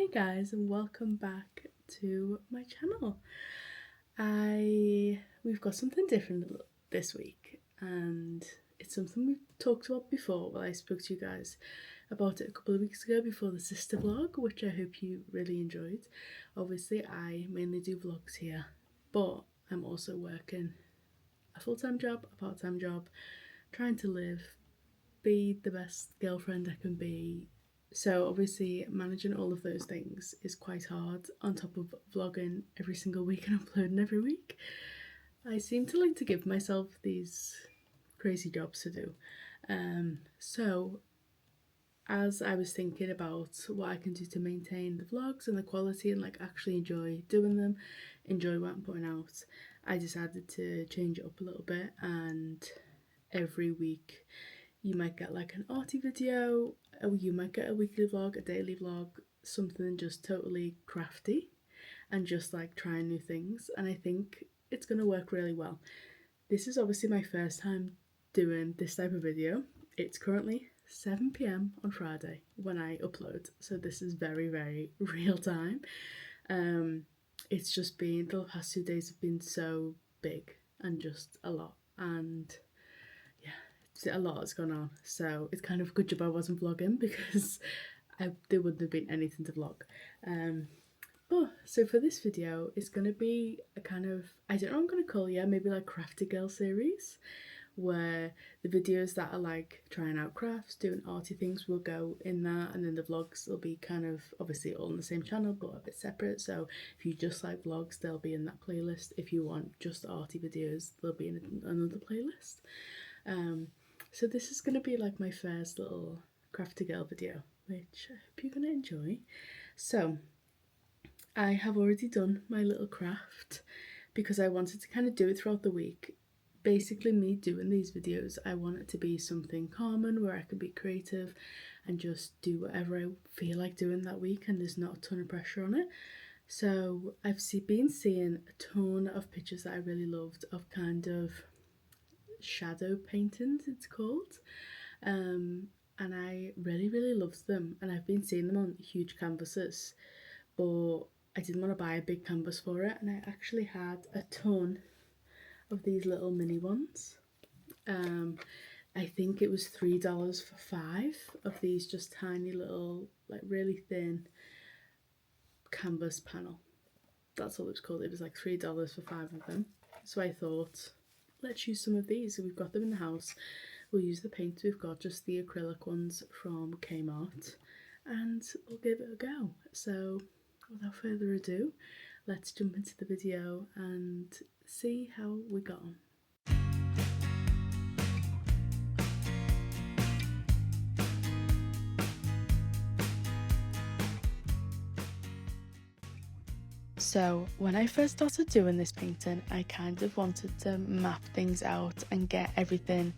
Hey guys, and welcome back to my channel. We've got something different this week, and it's something we've talked about before. Well, I spoke to you guys about it a couple of weeks ago before the sister vlog, which I hope you really enjoyed. Obviously I mainly do vlogs here, but I'm also working a full-time job, a part-time job, trying to live, be the best girlfriend I can be. So obviously managing all of those things is quite hard, on top of vlogging every single week and uploading every week. I seem to like to give myself these crazy jobs to do. So as I was thinking about what I can do to maintain the vlogs and the quality and like actually enjoy doing them, enjoy what I'm putting out, I decided to change it up a little bit, and every week you might get like an arty video, or you might get a weekly vlog, a daily vlog, something just totally crafty and just like trying new things. And I think it's going to work really well. This is obviously my first time doing this type of video. It's currently 7 p.m. on Friday when I upload, so this is very, very real time. It's just been, the past 2 days have been so big and just a lot, and a lot has gone on, so it's kind of a good job I wasn't vlogging because there wouldn't have been anything to vlog. So for this video, it's going to be a kind of, I don't know what I'm going to call it, maybe like Crafty Girl series, where the videos that are like trying out crafts, doing arty things will go in that, and then the vlogs will be kind of obviously all on the same channel but a bit separate. So if you just like vlogs, they'll be in that playlist. If you want just arty videos, they'll be in another playlist. So this is going to be like my first little Crafty Girl video, which I hope you're going to enjoy. So I have already done my little craft because I wanted to kind of do it throughout the week. Basically, me doing these videos, I want it to be something common where I can be creative and just do whatever I feel like doing that week, and there's not a ton of pressure on it. So I've been seeing a ton of pictures that I really loved of kind of shadow paintings, it's called, and I really loved them, and I've been seeing them on huge canvases, but I didn't want to buy a big canvas for it, and I actually had a ton of these little mini ones. I think it was $3 for 5 of these just tiny little, like really thin canvas panel. That's all it was called. It was like $3 for 5 of them. So I thought, let's use some of these. So we've got them in the house. We'll use the paints we've got, just the acrylic ones from Kmart, and we'll give it a go. So without further ado, let's jump into the video and see how we got on. So when I first started doing this painting, I kind of wanted to map things out and get everything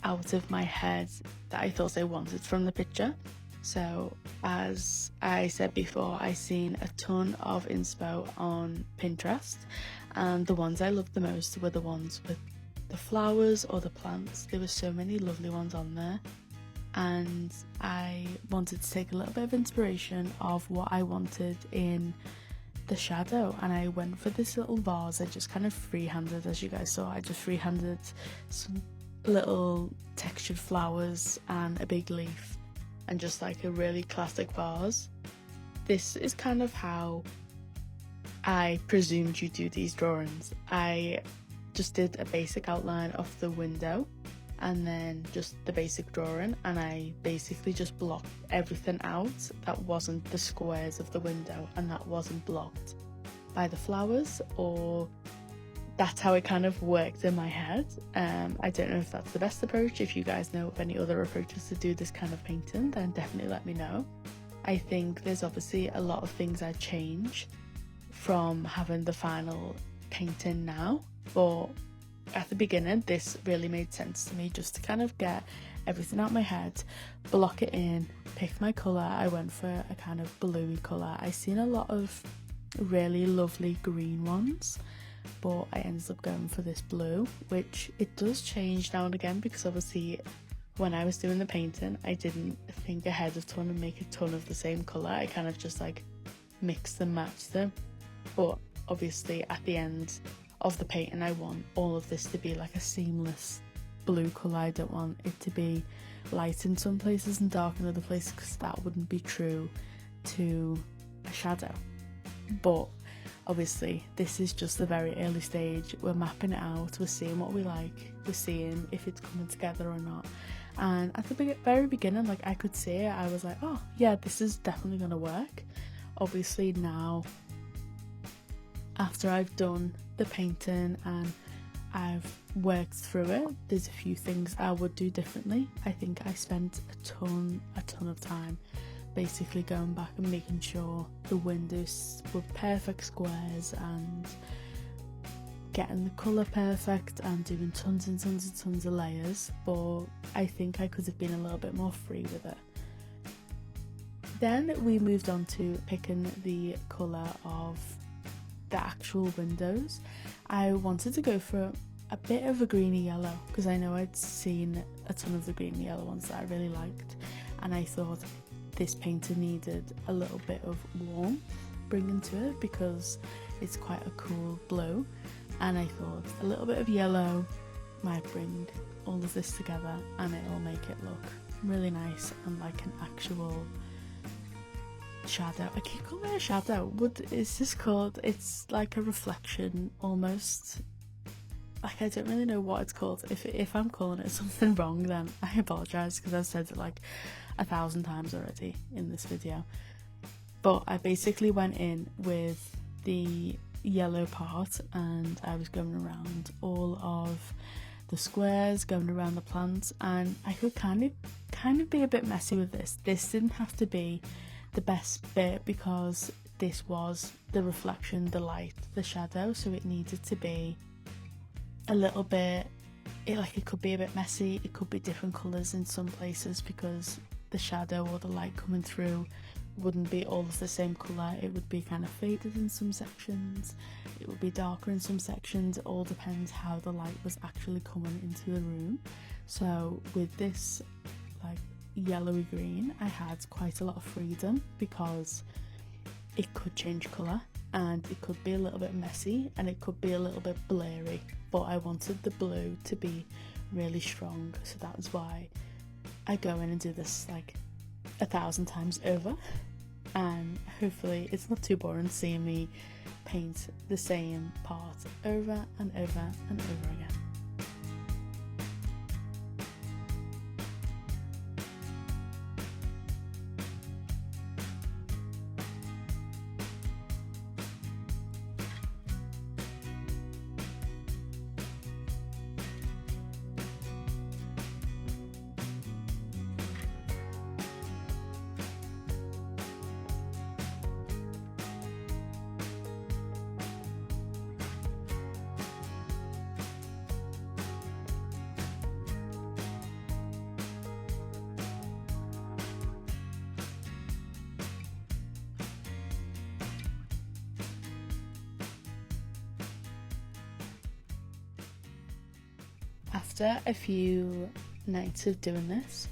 out of my head that I thought I wanted from the picture. So as I said before, I seen a ton of inspo on Pinterest, and the ones I loved the most were the ones with the flowers or the plants. There were so many lovely ones on there, and I wanted to take a little bit of inspiration of what I wanted in the shadow, and I went for this little vase. I just kind of freehanded, as you guys saw, I just freehanded some little textured flowers and a big leaf and just like a really classic vase. This is kind of how I presumed you do these drawings. I just did a basic outline of the window and then just the basic drawing, and I basically just blocked everything out that wasn't the squares of the window and that wasn't blocked by the flowers, or that's how it kind of worked in my head. I don't know if that's the best approach. If you guys know of any other approaches to do this kind of painting, then definitely let me know. I think there's obviously a lot of things I change from having the final painting now, but at the beginning this really made sense to me, just to kind of get everything out my head, block it in, pick my colour. I went for a kind of bluey colour. I seen a lot of really lovely green ones, but I ended up going for this blue, which it does change now and again because obviously when I was doing the painting I didn't think ahead of time and make a ton of the same colour. I kind of just like mix and match them, but obviously at the end of the painting I want all of this to be like a seamless blue colour. I don't want it to be light in some places and dark in other places, because that wouldn't be true to a shadow. But obviously this is just the very early stage. We're mapping it out, we're seeing what we like, we're seeing if it's coming together or not. And at the very beginning, like, I could see it, I was like, oh yeah, this is definitely gonna work. Obviously now, after I've done the painting and I've worked through it, there's a few things I would do differently. I think I spent a ton of time basically going back and making sure the windows were perfect squares and getting the colour perfect and doing tons and tons of layers, but I think I could have been a little bit more free with it. Then we moved on to picking the colour of the actual windows. I wanted to go for a bit of a greeny yellow because I know I'd seen a ton of the greeny yellow ones that I really liked, and I thought this painting needed a little bit of warmth bringing to it because it's quite a cool blue, and I thought a little bit of yellow might bring all of this together and it'll make it look really nice and like an actual shadow. I keep calling it a shadow. What is this called? It's like a reflection almost. Like, I don't really know what it's called. If I'm calling it something wrong, then I apologise because I've said it like 1,000 times already in this video. But I basically went in with the yellow part and I was going around all of the squares, going around the plants, and I could kind of be a bit messy with this. This didn't have to be the best bit because this was the reflection, the light, the shadow, so it needed to be a little bit, it could be a bit messy. It could be different colours in some places because the shadow or the light coming through wouldn't be all of the same colour. It would be kind of faded in some sections, it would be darker in some sections. It all depends how the light was actually coming into the room. So with this like yellowy green, I had quite a lot of freedom because it could change colour and it could be a little bit messy and it could be a little bit blurry, but I wanted the blue to be really strong, so that was why I go in and do this like 1,000 times over, and hopefully it's not too boring seeing me paint the same part over and over and over again. After a few nights of doing this,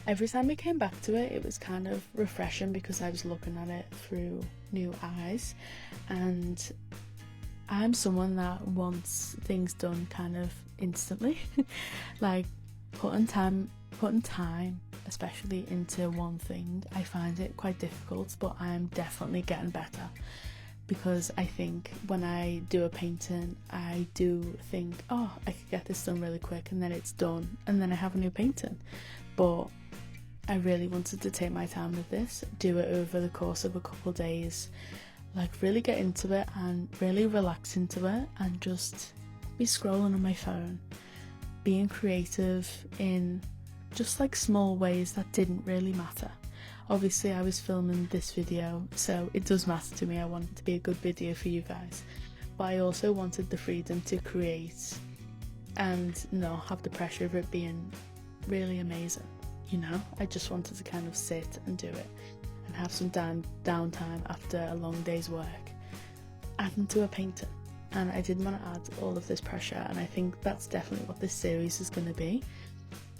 every time I came back to it, it was kind of refreshing because I was looking at it through new eyes, and I'm someone that wants things done kind of instantly. Like putting time especially into one thing, I find it quite difficult, but I'm definitely getting better. Because I think when I do a painting, I do think, oh, I could get this done really quick, and then it's done, and then I have a new painting. But I really wanted to take my time with this, do it over the course of a couple of days, like really get into it and really relax into it, and just be scrolling on my phone, being creative in just like small ways that didn't really matter. Obviously I was filming this video, so it does matter to me. I want it to be a good video for you guys, but I also wanted the freedom to create and not have the pressure of it being really amazing, you know. I just wanted to kind of sit and do it and have some downtime after a long day's work, adding to a painting. And I didn't want to add all of this pressure, and I think that's definitely what this series is going to be.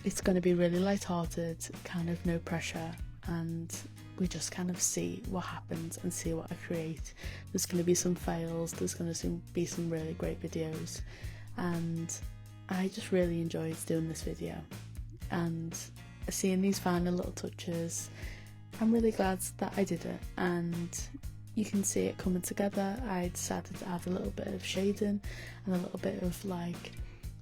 It's going to be really light-hearted, kind of no pressure, and we just kind of see what happens and see what I create. There's going to be some fails, there's going to be some really great videos, and I just really enjoyed doing this video and seeing these final little touches. I'm really glad that I did it, and you can see it coming together. I decided to add a little bit of shading and a little bit of like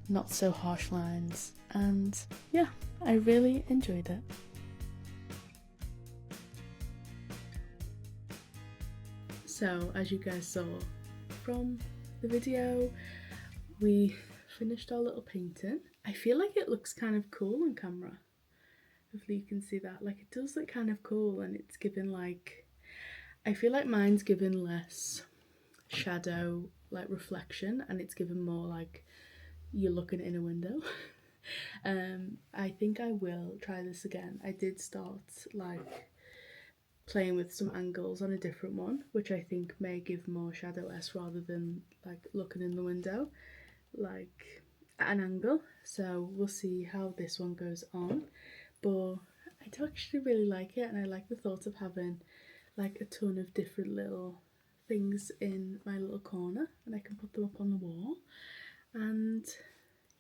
not so harsh lines, and yeah, I really enjoyed it. So as you guys saw from the video, we finished our little painting. I feel like it looks kind of cool on camera. Hopefully you can see that. Like, it does look kind of cool, and it's given like, I feel like mine's given less shadow, like reflection, and it's given more like you're looking in a window. I think I will try this again. I did start like playing with some angles on a different one, which I think may give more shadow-esque rather than like looking in the window, like at an angle. So we'll see how this one goes on, but I do actually really like it, and I like the thought of having like a ton of different little things in my little corner, and I can put them up on the wall. And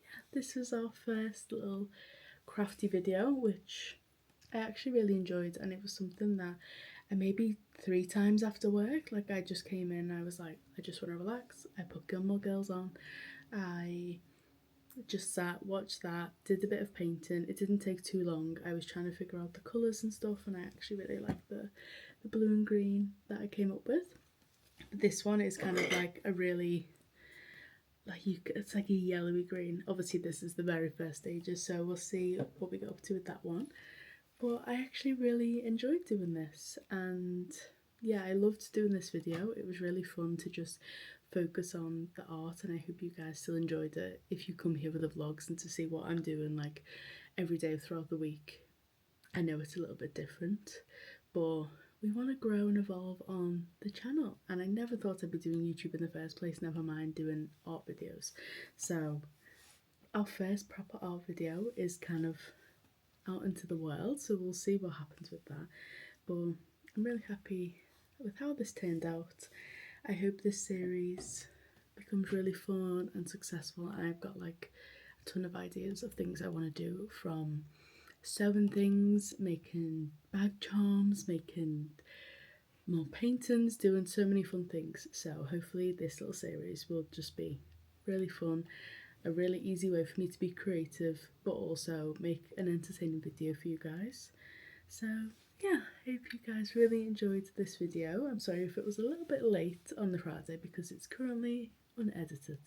yeah, this was our first little crafty video, which I actually really enjoyed, and it was something that I maybe 3 times after work, like I just came in, I was like, I just want to relax. I put Gilmore Girls on, I just sat, watched that, did a bit of painting. It didn't take too long. I was trying to figure out the colours and stuff, and I actually really liked the blue and green that I came up with. This one is kind of like a really, like, it's like a yellowy green. Obviously this is the very first stages, so we'll see what we get up to with that one. But I actually really enjoyed doing this, and yeah, I loved doing this video. It was really fun to just focus on the art, and I hope you guys still enjoyed it if you come here with the vlogs and to see what I'm doing like every day throughout the week. I know it's a little bit different, but we want to grow and evolve on the channel, and I never thought I'd be doing YouTube in the first place, never mind doing art videos. So our first proper art video is kind of out into the world, so we'll see what happens with that. But I'm really happy with how this turned out. I hope this series becomes really fun and successful, and I've got like a ton of ideas of things I want to do, from sewing things, making bag charms, making more paintings, doing so many fun things. So hopefully this little series will just be really fun, a really easy way for me to be creative but also make an entertaining video for you guys. So yeah, I hope you guys really enjoyed this video. I'm sorry if it was a little bit late on the Friday because it's currently unedited,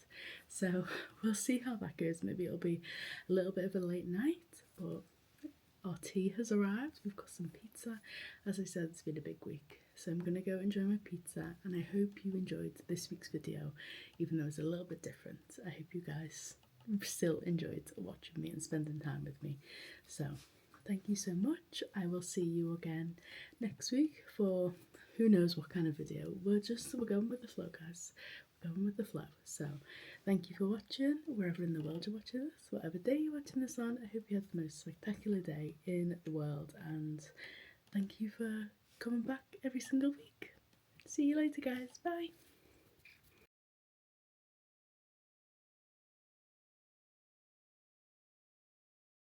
so we'll see how that goes. Maybe it'll be a little bit of a late night, but our tea has arrived. We've got some pizza. As I said, it's been a big week, so I'm going to go enjoy my pizza, and I hope you enjoyed this week's video, even though it's a little bit different. I hope you guys still enjoyed watching me and spending time with me. So thank you so much. I will see you again next week for who knows what kind of video. We're going with the flow, guys. We're going with the flow. So thank you for watching, wherever in the world you're watching this, whatever day you're watching this on. I hope you had the most spectacular day in the world, and thank you for coming back every single week. See you later, guys. Bye.